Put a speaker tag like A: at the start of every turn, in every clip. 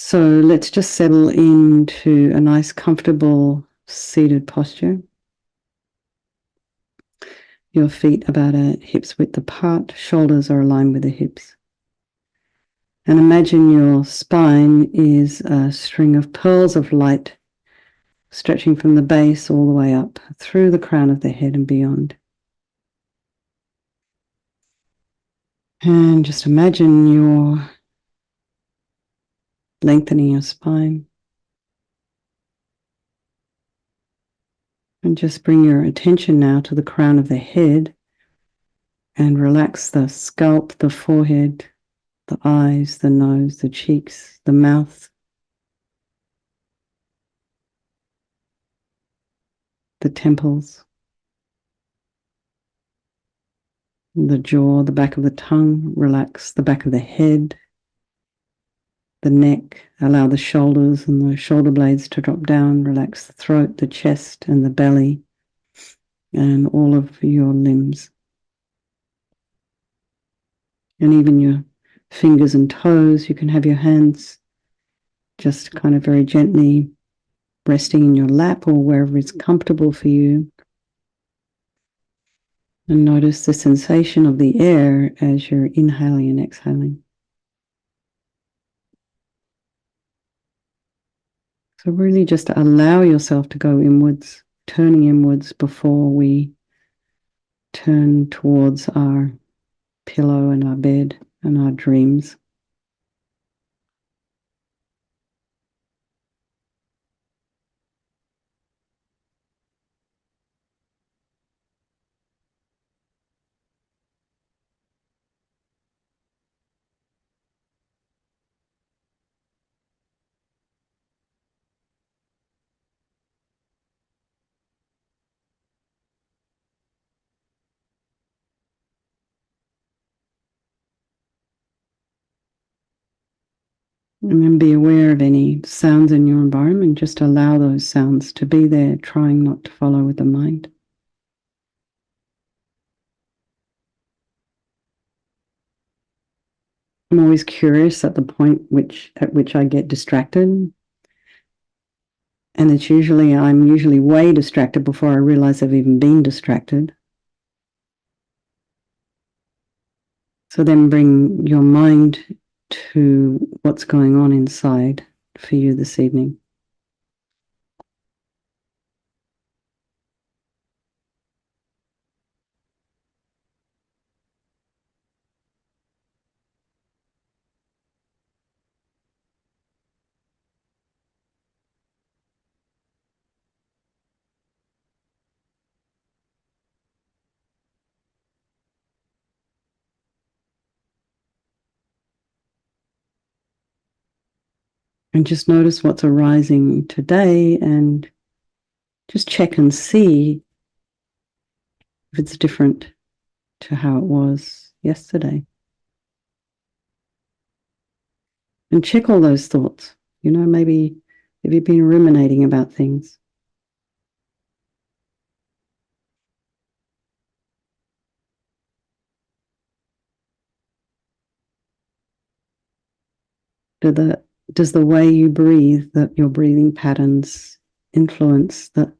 A: So let's just settle into a nice, comfortable seated posture. Your feet about at hips width apart, shoulders are aligned with the hips. And imagine your spine is a string of pearls of light stretching from the base all the way up through the crown of the head and beyond. And just imagine you're lengthening your spine. And just bring your attention now to the crown of the head and relax the scalp, the forehead, the eyes, the nose, the cheeks, the mouth, the temples, the jaw, the back of the tongue. Relax the back of the head, the neck. Allow the shoulders and the shoulder blades to drop down. Relax the throat, the chest, and the belly, and all of your limbs. And even your fingers and toes. You can have your hands just kind of very gently resting in your lap or wherever it's comfortable for you. And notice the sensation of the air as you're inhaling and exhaling. So really just allow yourself to go inwards, turning inwards before we turn towards our pillow and our bed and our dreams. And then be aware of any sounds in your environment. Just allow those sounds to be there, trying not to follow with the mind. I'm always curious at the point at which I get distracted. And I'm usually way distracted before I realize I've even been distracted. So then bring your mind to what's going on inside for you this evening. And just notice what's arising today and just check and see if it's different to how it was yesterday. And check all those thoughts. Maybe have you been ruminating about things? Does the way you breathe, your breathing patterns influence the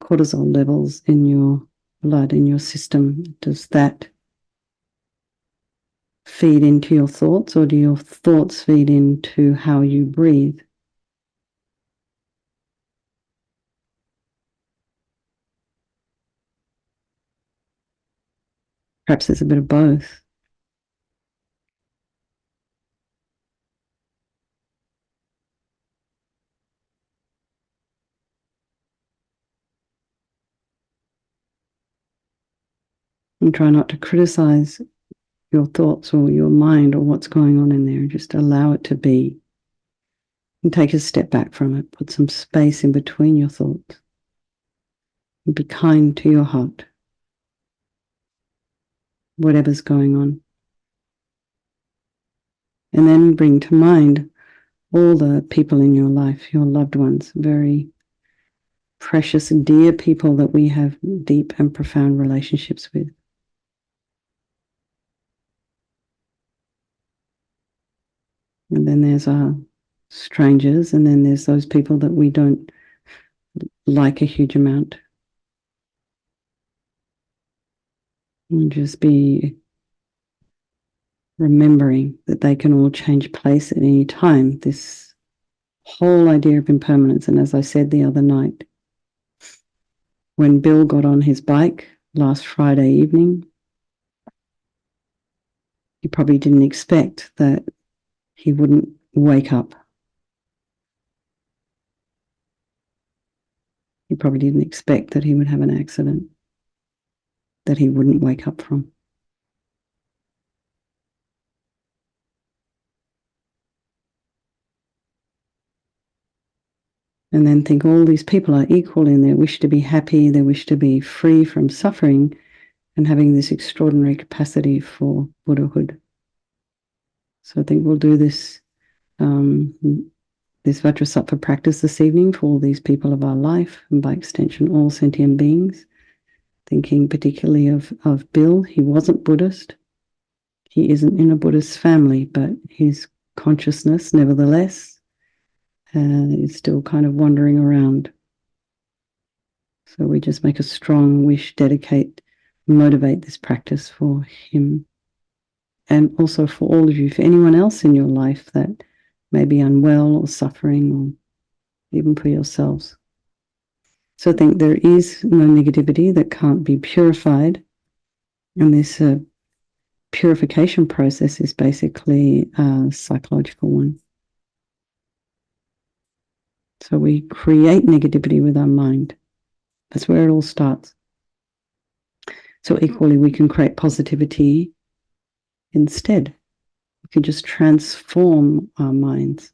A: cortisol levels in your blood, in your system? Does that feed into your thoughts, or do your thoughts feed into how you breathe? Perhaps there's a bit of both. And try not to criticize your thoughts or your mind or what's going on in there. Just allow it to be. And take a step back from it. Put some space in between your thoughts. And be kind to your heart, whatever's going on. And then bring to mind all the people in your life, your loved ones, very precious and dear people that we have deep and profound relationships with. And then there's our strangers, and then there's those people that we don't like a huge amount. And just be remembering that they can all change place at any time. This whole idea of impermanence. And as I said the other night, when Bill got on his bike last Friday evening, he probably didn't expect that he wouldn't wake up. He probably didn't expect that he would have an accident that he wouldn't wake up from. And then think all these people are equal in their wish to be happy, their wish to be free from suffering, and having this extraordinary capacity for Buddhahood. So I think we'll do this this Vajrasattva practice this evening for all these people of our life, and by extension all sentient beings, thinking particularly of Bill. He wasn't Buddhist. He isn't in a Buddhist family, but his consciousness, nevertheless, is still kind of wandering around. So we just make a strong wish, dedicate, motivate this practice for him. And also for all of you, for anyone else in your life that may be unwell or suffering, or even for yourselves. So I think there is no negativity that can't be purified. And this purification process is basically a psychological one. So we create negativity with our mind. That's where it all starts. So equally, we can create positivity instead. We can just transform our minds.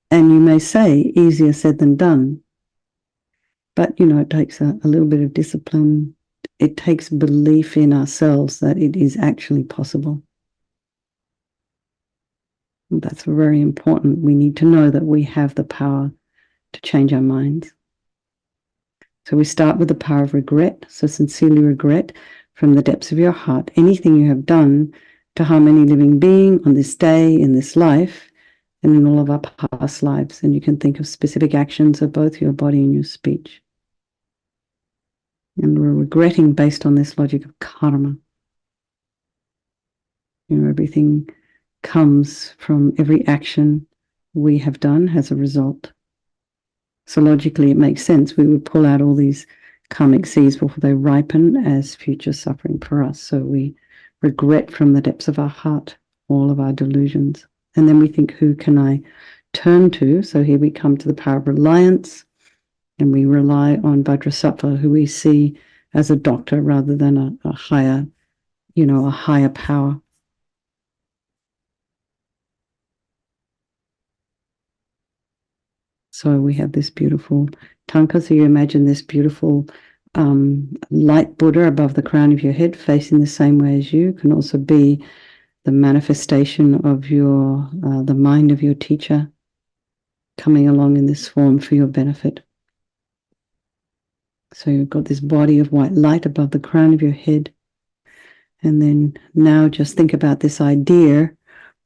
A: And you may say, easier said than done. But, it takes a little bit of discipline. It takes belief in ourselves that it is actually possible. And that's very important. We need to know that we have the power to change our minds. So we start with the power of regret. So sincerely regret from the depths of your heart anything you have done to harm any living being on this day, in this life, and in all of our past lives. And you can think of specific actions of both your body and your speech. And we're regretting based on this logic of karma. Everything comes from every action we have done as a result. So logically, it makes sense. We would pull out all these karmic seeds before they ripen as future suffering for us. So we regret from the depths of our heart all of our delusions. And then we think, who can I turn to? So here we come to the power of reliance, and we rely on Vajrasattva, who we see as a doctor rather than a higher, a higher power. So we have this beautiful tanka. So you imagine this beautiful light Buddha above the crown of your head, facing the same way as you. Can also be the manifestation of the mind of your teacher coming along in this form for your benefit. So you've got this body of white light above the crown of your head. And then now just think about this idea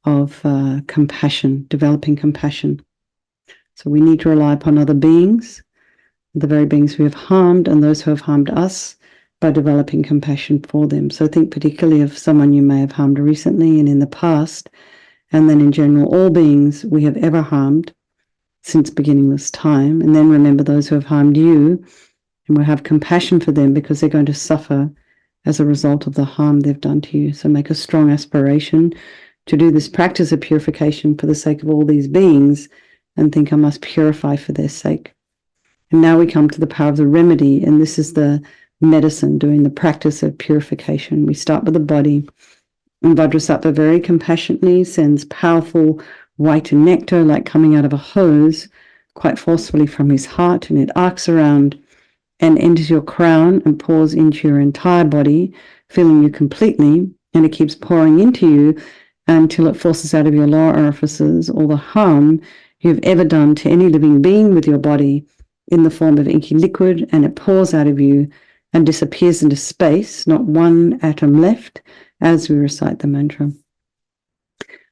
A: of compassion, developing compassion. So we need to rely upon other beings, the very beings we have harmed and those who have harmed us, by developing compassion for them. So think particularly of someone you may have harmed recently and in the past, and then in general, all beings we have ever harmed since beginningless time. And then remember those who have harmed you, and we'll have compassion for them because they're going to suffer as a result of the harm they've done to you. So make a strong aspiration to do this practice of purification for the sake of all these beings, and think I must purify for their sake. And now we come to the power of the remedy, and this is the medicine, doing the practice of purification. We start with the body, and Vajrasattva very compassionately sends powerful white nectar like coming out of a hose quite forcefully from his heart, and it arcs around and enters your crown and pours into your entire body, filling you completely, and it keeps pouring into you until it forces out of your lower orifices all the harm you've ever done to any living being with your body in the form of inky liquid, and it pours out of you and disappears into space, not one atom left, as we recite the mantra.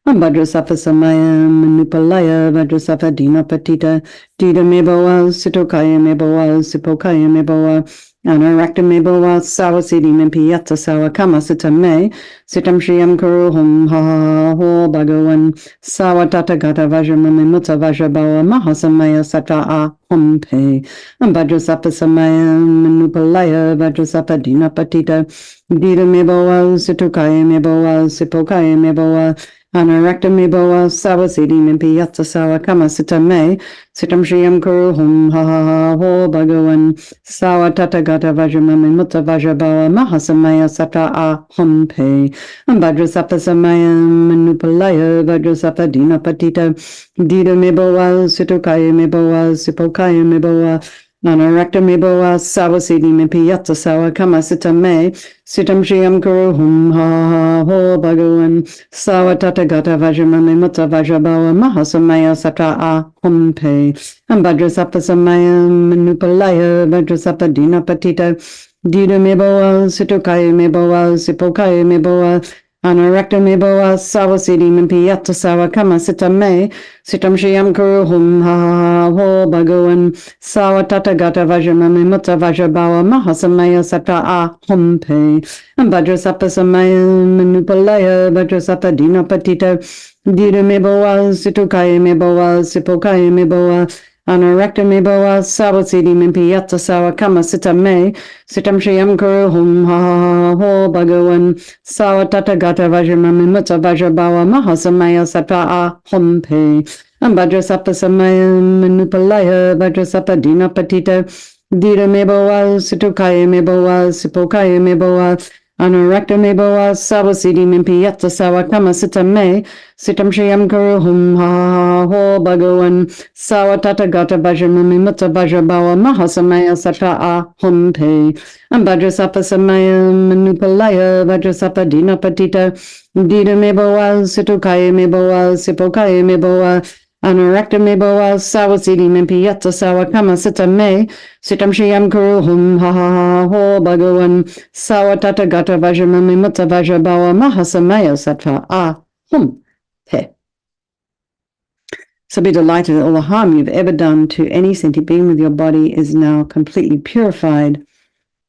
A: Vajrasattva Samayam Manupalaya Vajrasattva Dina Patita Dida Meboa Sitokaya Meboa Sipokaya Meboa Anarakta Meboa Sawasidi Mempiyata Sawa Kama Sita Me Sitam Shriyam Kuru Hum Ha Ha Ho Bhagavan Sawatata Gata Vajramami Mutta Vajrabawa Mahasamaya Sata A Hum Pe Vajrasattva Samayam Manupalaya Vajrasattva Dina Patita Dida Meboa Sitokaya Meboa Sipokaya Meboa Anarakta Meboa Sawasidi Mimpiyatsa Sawa Kama Sita Me Sitam Shriyam Kuru Hum Ha Ha Ha Ho Bhagavan Sawa Tata Gata Vajramami Mutta Vajrabawa Mahasamaya Sata A Hum Pe Vajrasattva Samayam Manupalaya Vajrasattva Dina Patita Dida Meboa Situkaya Meboa Sipokaya Meboa Anarakta Meboa Sawasidi Mimpiyatsa Sawa Kama Sita Me Sitam Shriyam Kuru Hum Ha Ha Ho Bhagavan Sawatata Gata Vajramami Mutta Vajrabawa Mahasamaya Sata A Hum Pe Vajrasattva Samayam Manupalaya Vajrasattva Dina Patita Dida Meboa Situkaya Meboa Sipokaya Meboa Anarakta Meboa Sawasidi Mimpiyatsa Sawa Kama Sita Me Sitam Shriyam Kuru Hum Ha Ha Ho Bhagavan Sawatata Gata Vajramami Mutta Vajrabawa Mahasamaya Sata A Hum Pe Vajrasattva Samayam Manupalaya Vajrasattva Dina Patita Dida Meboa Situkaya Meboa Sipokaya Meboa Anarakta Meboa Sawasidi Mimpiyatsa Sawa Kama Sita Me Sitam Shriyam Kuru Hum Ha Ha Ho Bhagavan Sawatata Gata Vajramami Mutta Vajrabawa Mahasamaya Sata A Hum Pe Vajrasattva Samayam Manupalaya Vajrasattva Dina Patita Dida Meboa Situkaya Meboa Sipokaya Meboa Anarakta Meboa Sawasidi Mimpiyatsa Sawa Kama Sita Me Sitam Shriyam Kuru Hum Ha Ha Ho Bhagavan Sawatata Gata Vajramami Mutta Vajrabawa Mahasamaya Sata A Hum Pe Vajrasattva Samayam Manupalaya Vajrasattva Dina Patita Dida Meboa Situkaya Meboa Sipokaya Meboa Anarakta Meboa Sawasidi Mimpiyatsa Sawa Kama Sita Me Sitam Shriyam Kuru Hum Ha Ha Ho Bhagavan Sawatata Gata Vajramami Mutta Vajrabawa Mahasamaya Sata A Hum Pe. So be delighted that all the harm you've ever done to any sentient being with your body is now completely purified,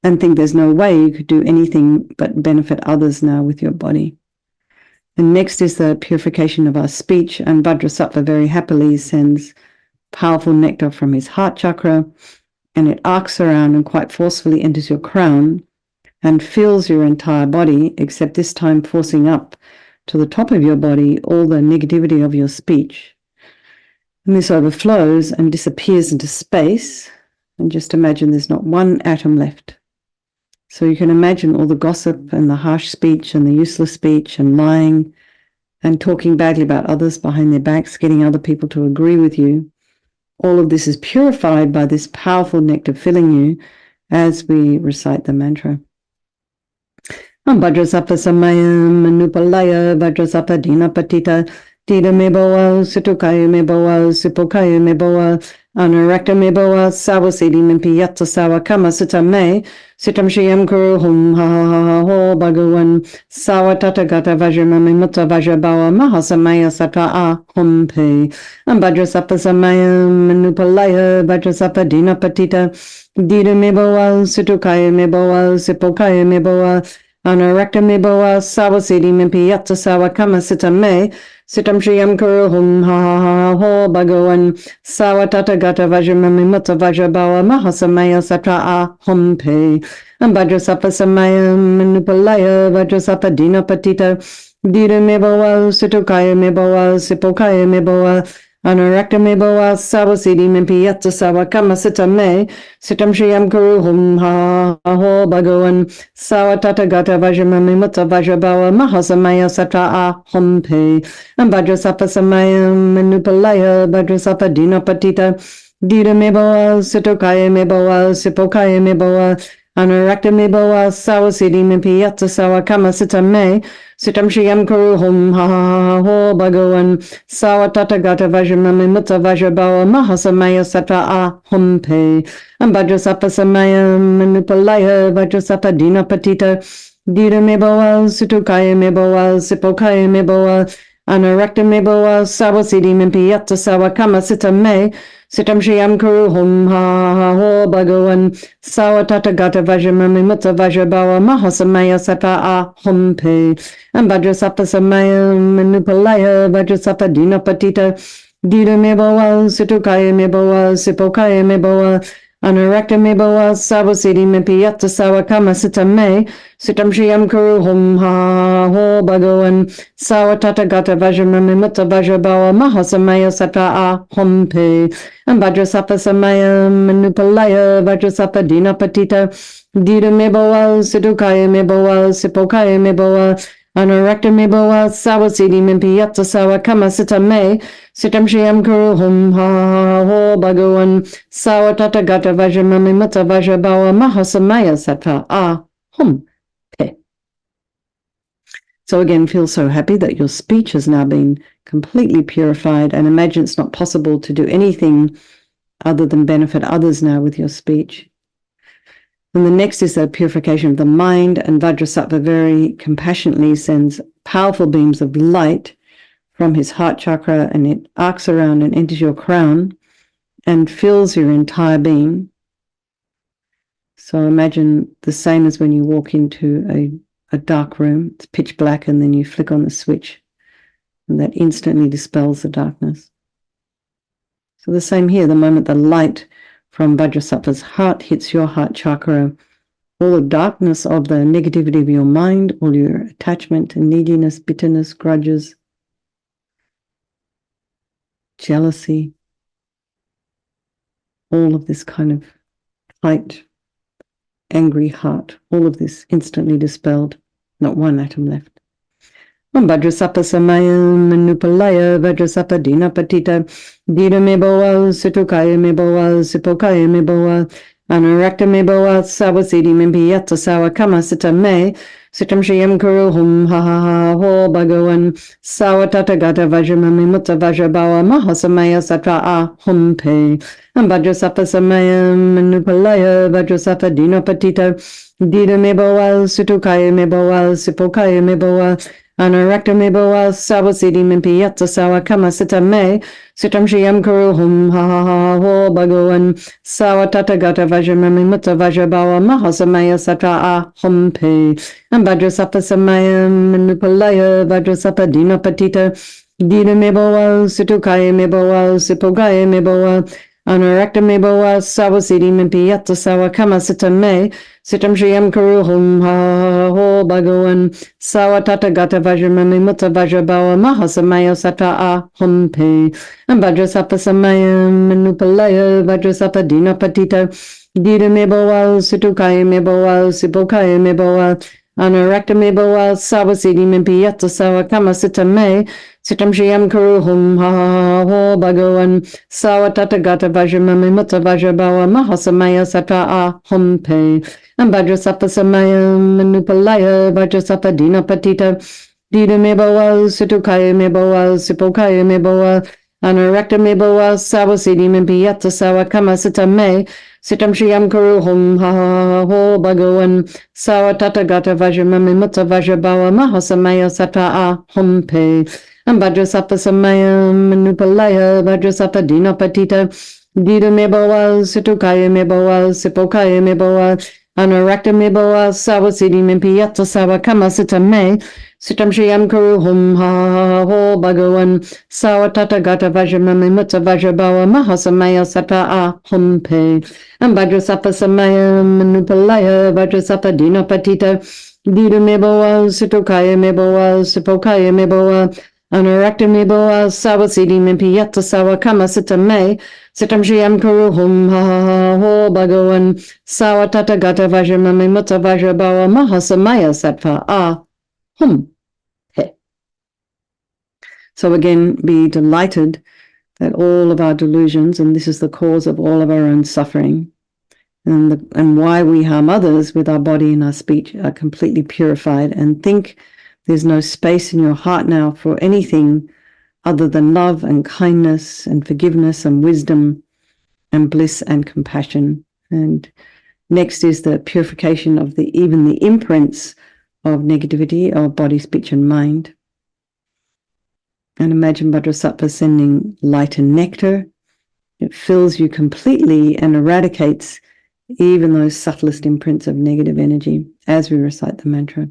A: and think there's no way you could do anything but benefit others now with your body. And next is the purification of our speech, and Vajrasattva very happily sends powerful nectar from his heart chakra, and it arcs around and quite forcefully enters your crown and fills your entire body, except this time forcing up to the top of your body all the negativity of your speech. And this overflows and disappears into space, and just imagine there's not one atom left. So you can imagine all the gossip and the harsh speech and the useless speech and lying and talking badly about others behind their backs, getting other people to agree with you. All of this is purified by this powerful nectar filling you as we recite the mantra. Vajrasattva Samayam Manupalaya Vajrasattva Dina Patita Dida Meboa Situkaya Meboa Sipokaya Meboa Anarakta Meboa Sawasidi Mimpiyatsa Sawa Kama Sita Me Sitam Shriyam Kuru Hum Ha Ha Ho Bhagavan Sawatata Gata Vajramami Mutta Vajrabawa Mahasamaya Sata A Hum Pe Vajrasattva Samayam Manupalaya Vajrasattva Dina Patita Dida Meboa Situkaya Meboa Sipokaya Meboa Anarakta Meboa Sawasidi Mimpiyatsa Sawa Kama Sita Me Sitam Shriyam Kuru Hum Ha Ha Ho Bhagavan Sawatata Gata Vajramami Mutta Vajrabawa Mahasamaya Sata A Hum Pe Vajrasattva Samayam Manupalaya Vajrasattva Dina Patita Dida Meboa Situkaya Meboa Sipokaya Meboa Anarakta Meboa Sawasidi Mimpiyatsa Sawa Kama Sita Me Sitam Shriyam Kuru Hum Ha Ha Ho Bhagavan Sawatata Gata Vajramami Mutta Vajrabawa Mahasamaya Sata A Hum Pe Vajrasattva Samayam Manupalaya Vajrasattva Dina Patita Dida Meboa Situkaya Meboa Sipokaya Meboa Anarakta Meboa Sawasidi Mimpiyatsa Sawa Kama Sita Me Sitam Shriyam Kuru Hum Ha Ha Ho Bhagavan Sawatata Gata Vajramami Mutta Vajrabawa Mahasamaya Sata A Hum Pe Vajrasattva Samayam Manupalaya Vajrasattva Dina Patita Dida Meboa Situkaya Meboa Sipokaya Meboa Anarakta me boa sawa siddhi mimpi yatta sawa kama sita me. Sitam Shriam Kuru Hum Ha Ho Bhagavan Sawa Tata Gata Vajramami Mutta Vajrabawa Mahasamaya Sata A Hum Pe and Vajrasapa Samaya Manupalaya Vajrasapa Dina Patita Dida Meboa Situkaya Meboa Sipokaya Meboa Anurakta Meboa Sawa Siddhi Mipi Yatta Sawa Kama Sita Me Sitam Shriam Kuru Hum Ha Ho Bhagavan Sawa Tata Gata Vajramami Mutta Vajrabawa Mahasamaya Sata A Hum Pe and Vajrasapa Samaya Manupalaya Vajrasapa Dina Patita Dida Meboa Situkaya Meboa Sipokaya Meboa Anurakta Meboa Sawa Siddhi Mimpi Yatta Sawa Kama Sita Me Sitam Shriam Kuru Hum Ha Ho Bhagavan Sawa Tata Gata Vajramami Mutta Vajrabawa Mahasamaya Sata A Hum Pe. So again, feel so happy that your speech has now been completely purified, and imagine it's not possible to do anything other than benefit others now with your speech. And the next is the purification of the mind, and Vajrasattva very compassionately sends powerful beams of light from his heart chakra, and it arcs around and enters your crown and fills your entire being. So imagine the same as when you walk into a dark room, it's pitch black, and then you flick on the switch, and that instantly dispels the darkness. So the same here, the moment the light from Vajrasattva's heart hits your heart chakra, all the darkness of the negativity of your mind, all your attachment and neediness, bitterness, grudges, jealousy, all of this kind of tight, angry heart, all of this instantly dispelled, not one atom left. Vajrasapa Samaya Manupalaya Vajrasapa Dina Patita Dida Meboa Situkaya Meboa Sipokaya Meboa Anurakta Meboa Sawa Siddhi Mimpi Yatta Sawa Kama Sita Me Sitam Shriam Kuru Hum Ha Ha Ho Bhagavan Sawa Tata Gata Vajramami Mutta Vajrabawa Mahasamaya Satra A Hum Pe and Vajrasapa Samaya Manupalaya Vajrasapa Dina Patita Dida Meboa Situkaya Meboa Sipokaya Meboa Anurakta Meboa Sawa Siddhi Mimpi Yatta Sawa Kama Sita Me Sitam Shriam Kuru Hum Ha Ha Ho Bhagavan Sawa Tata Gata Vajramami Mutta Vajrabawa Mahasamaya Satra A Hum Pe and Vajrasapa Samaya Manupalaya Vajrasapa Dina Patita Dida Meboa Situkaya Meboa Sipokaya Meboa Anurakta Meboa Sawa Siddhi Mimpi Yatta Sawa Kama Sita Me Sitam Shriam Kuru Hum Ha Ho Bhagavan Sawa Tata Gata Vajramami Mutta Vajrabawa Mahasamaya Sata A Hum Pe and Vajrasapa Samaya Manupalaya Vajrasapa Dina Patita Dida Meboa Situkaya Meboa Sipokaya Meboa Anurakta Meboa Sawa Siddhi Mimpi Yatta Sawa Kama Sita Me Sitam Shriam Kuru Hum Ha Ho Bhagavan Sawa Tata Gata Vajramami Mutta Vajrabawa Mahasamaya Sata A Hum Pe and Vajrasapa Samaya Manupalaya Vajrasapa Dina Patita Dida Meboa Situkaya Meboa Sipokaya Meboa Anurakta Meboa Sawa Siddhi Mimpi Yatta Sawa Kama Sita Me Sitam Shriam Kuru Hum Ha Ho Bhagavan Sawa Tata Gata Vajramami Mutta Vajrabawa Mahasamaya Sata A Hum Pe and Vajrasapa Samaya Manupalaya Vajrasapa Dina Patita Dida Meboa Situkaya Meboa Sipokaya Meboa Anurakta Meboa Sawa Siddhi Mimpi Yatta Sawa Kama Sita Me Sitam Shriam Kuru Hum Ha Ho Bhagavan Sawa Tata Gata Vajramami Mutta Vajrabawa Mahasamaya Sata A Hum Pe and Vajrasapa Samaya Manupalaya Vajrasapa Dina Patita Dida Meboa Situkaya Meboa Sipokaya Meboa Anurakta Meboa Sawa Siddhi Mimpi Yatta Sawa Kama Sita Me Sitam Shriam Kuru Hum Ha Ho Bhagavan Sawa Tata Gata Vajramami Mutta Vajrabawa Mahasamaya Sata A Hum Pe. So again, be delighted that all of our delusions, and this is the cause of all of our own suffering, and why we harm others with our body and our speech, are completely purified, and think there's no space in your heart now for anything other than love and kindness and forgiveness and wisdom and bliss and compassion. And next is the purification of even the imprints of negativity of body, speech, and mind. And imagine Vajrasattva sending light and nectar. It fills you completely and eradicates even those subtlest imprints of negative energy as we recite the mantra.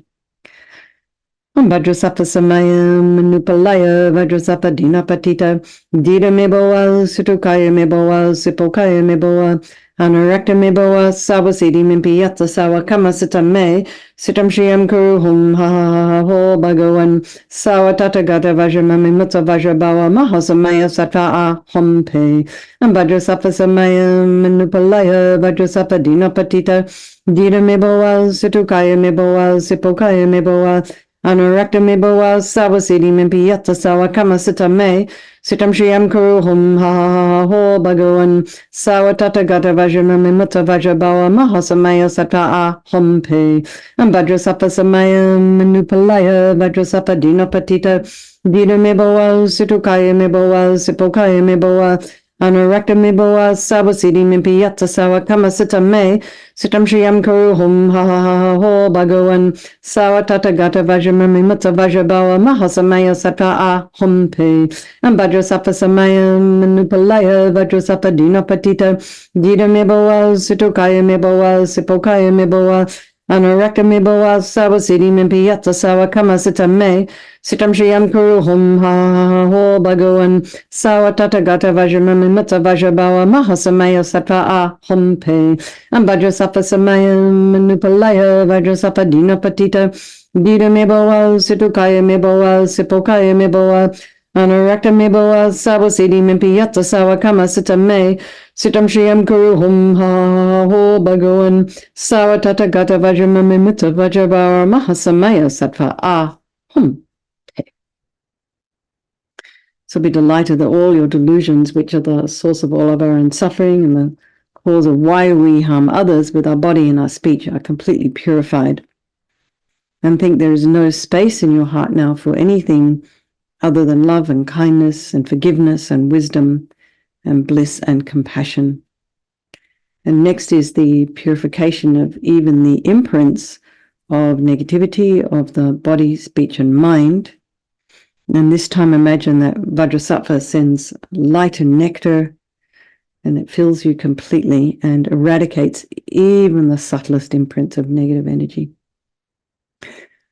A: Vajrasattva samayam manupalaya Vajrasattva dinapatita dida meboa sutukaya meboa sipokaya meboa anurakta meboa savasidi mimpiyata sawa kama sitam me sitam shiyam kuru hum ha ha ho bhagavan sawa tatagata vajramami mutta vajrabawa mahasamaya sattva a hum pe Vajrasattva samayam manupalaya Vajrasattva dinapatita dida meboa sutukaya meboa sipokaya meboa Anurakta meboa savasidi mimpiyata sawa kama sitam me sitam shiyam kuru hum ha ha ho bhagavan sawa tatagata vajramami mutta vajrabawa mahasamaya sattva a hum pe Vajrasattva samayam manupalaya Vajrasattva dinapatita dida meboa situkaya meboa sipokaya meboa Anurakta meboa savasidi mimpiyata sawa kama sitam me sitam shiyam kuru hum ha ha ho bhagavan sawa tatagata vajramami mutta vajrabawa mahasamaya sattva a hum pe Vajrasattva samayam manupalaya Vajrasattva dinapatita dida meboa situkaya meboa sipokaya meboa Anurakta meboa savasidi mimpiyata sawa kama sitam me sitam shiyam kuru hum ha ha ho bhagavan sawa tatagata vajramami mutta vajrabawa mahasamaya sattva a hum pe Vajrasattva samayam manupalaya Vajrasattva dinapatita dida meboa situkaya meboa sipokaya meboa Anurakta meboa savasidi mimpiyata sawa kama sitam me sitam shiyam kuru hum ha ho bhagavan sawa tatagata vajramami mutta vajrabawa mahasamaya sattva a hum. So be delighted that all your delusions, which are the source of all of our own suffering and the cause of why we harm others with our body and our speech, are completely purified. And think there is no space in your heart now for anything other than love and kindness and forgiveness and wisdom and bliss and compassion. And next is the purification of even the imprints of negativity of the body, speech, and mind. And this time imagine that Vajrasattva sends light and nectar, and it fills you completely and eradicates even the subtlest imprints of negative energy.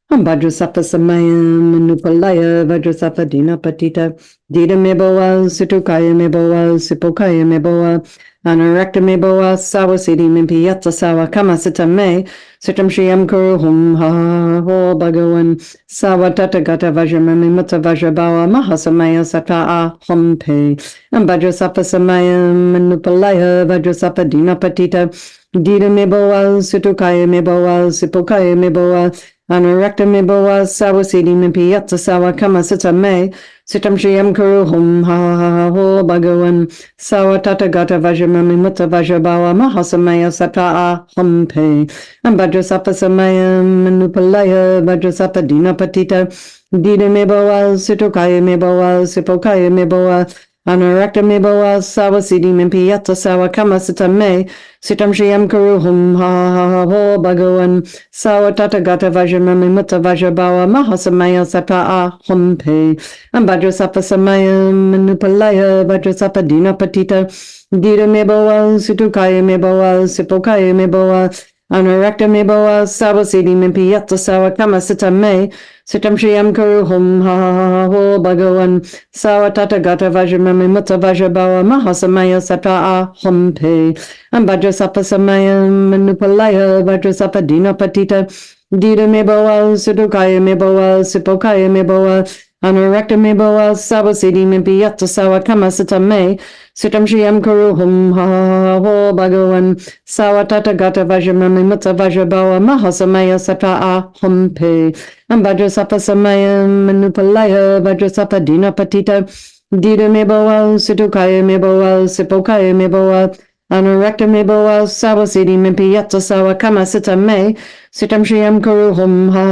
A: Vajrasattva samayam manupalaya Vajrasattva dinapatita dida meboa situkaya meboa sipokaya meboa anurakta meboa savasidi mimpiyata sawa kama sitam me sitam shiyam kuru hum ha ho bhagavan sawa tatagata vajramami mutta vajrabawa mahasamaya sattva a hum pe Vajrasattva samayam manupalaya Vajrasattva dinapatita dida meboa situkaya meboa sipokaya meboa Anurakta meboa savasidi mimpiyata sawa kama sitam me sitam shiyam kuru hum ha ho bhagavan sawa tatagata vajramami mutta vajrabawa mahasamaya sattva a hum pe Vajrasattva samayam manupalaya Vajrasattva dinapatita dida meboa situkaya meboa sipokaya meboa Anurakta meboa savasidi mimpiyata sawa kama sitam me sitam shiyam kuru hum ha ho bhagavan sawa tatagata vajramami mutta vajrabawa mahasamaya sattva a hum pe Vajrasattva samayam manupalaya Vajrasattva dinapatita dida meboa situkaya meboa sipokaya meboa Anurakta meboa savasidi mimpiyata sawa kama sitam me sitam shiyam kuru hum ha ho bhagavan sawa tatagata vajramami mutta vajrabawa mahasamaya sattva a hum pe Vajrasattva samayam manupalaya Vajrasattva dinapatita dida meboa situkaya meboa sipokaya meboa Anurakta meboa savasidi mimpiyata sawa kama sitam me sitam shiyam kuru hum ha ho bhagavan sawa tatagata vajramami mutta vajrabawa mahasamaya sattva a hum pe Vajrasattva samayam manupalaya Vajrasattva dinapatita dida meboa situkaya meboa sipokaya meboa Anurakta meboa savasidi mimpiyata sawa kama sitam me sitam shiyam kuru hum ha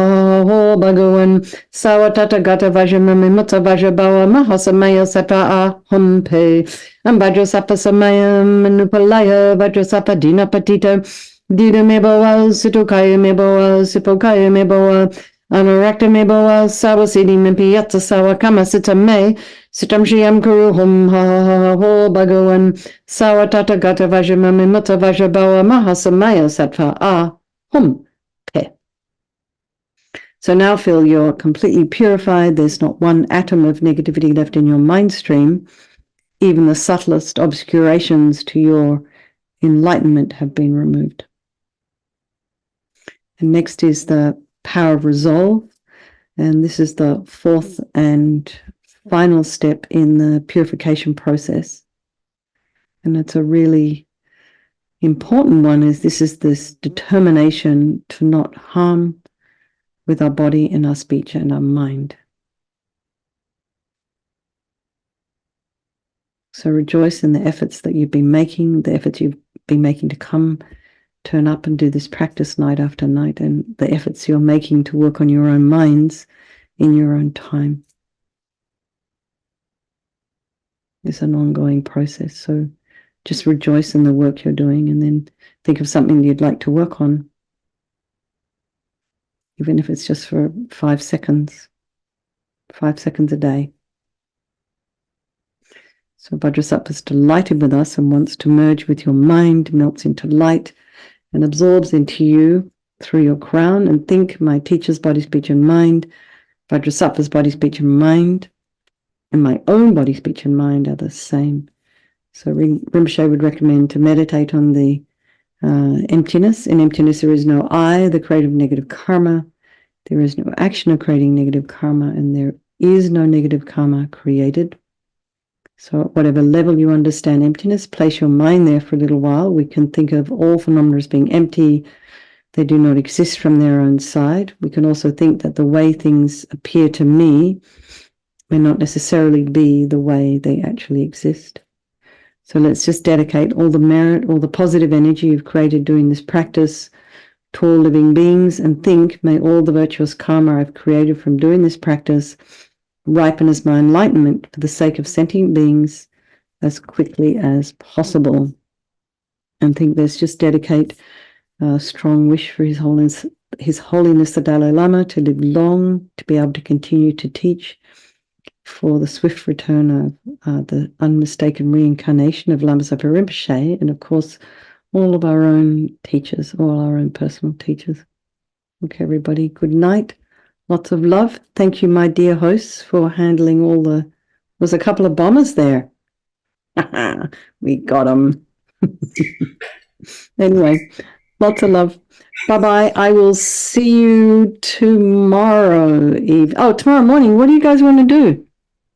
A: ho bhagavan sawa tatagata vajramami mutta vajrabawa mahasamaya sattva a hum pe Vajrasattva samayam manupalaya Vajrasattva dinapatita dida meboa situkaya meboa sipokaya meboa Anurakta me boa sawa sidi me piyatsa sawa kama sita me sitam shiyam kuru hum ha ha ha ho bhagawan sawa tata gata vajama me mata vajabawa mahasamaya sattva hum pe. So now feel you're completely purified. There's not one atom of negativity left in your mind stream. Even the subtlest obscurations to your enlightenment have been removed. And next is the power of resolve. And this is the fourth and final step in the purification process. And it's a really important one, is this determination to not harm with our body and our speech and our mind. So rejoice in the efforts that you've been making, the efforts you've been making to turn up and do this practice night after night, and the efforts you're making to work on your own minds in your own time. It's an ongoing process. So just rejoice in the work you're doing, and then think of something you'd like to work on, even if it's just for 5 seconds, 5 seconds a day. So Vajrasattva is delighted with us and wants to merge with your mind, melts into light, and absorbs into you through your crown. And think, my teacher's body, speech, and mind, Vajrasattva's body, speech, and mind, and my own body, speech, and mind are the same. So Rinpoche would recommend to meditate on the emptiness. In emptiness, there is no I, the creator of negative karma. There is no action of creating negative karma, and there is no negative karma created. So at whatever level you understand emptiness, place your mind there for a little while. We can think of all phenomena as being empty. They do not exist from their own side. We can also think that the way things appear to me may not necessarily be the way they actually exist. So let's just dedicate all the merit, all the positive energy you've created doing this practice to all living beings, and think, may all the virtuous karma I've created from doing this practice ripen as my enlightenment for the sake of sentient beings as quickly as possible. And think, let's just dedicate a strong wish for His Holiness the Dalai Lama to live long, to be able to continue to teach, for the swift return of the unmistaken reincarnation of Lama Zopa Rinpoche, and of course all of our own teachers, all our own personal teachers. Okay, everybody, good night. Lots of love. Thank you, my dear hosts, for handling all the... There's a couple of bombers there. We got them. Anyway, lots of love. Bye-bye. I will see you tomorrow tomorrow morning. What do you guys want to do?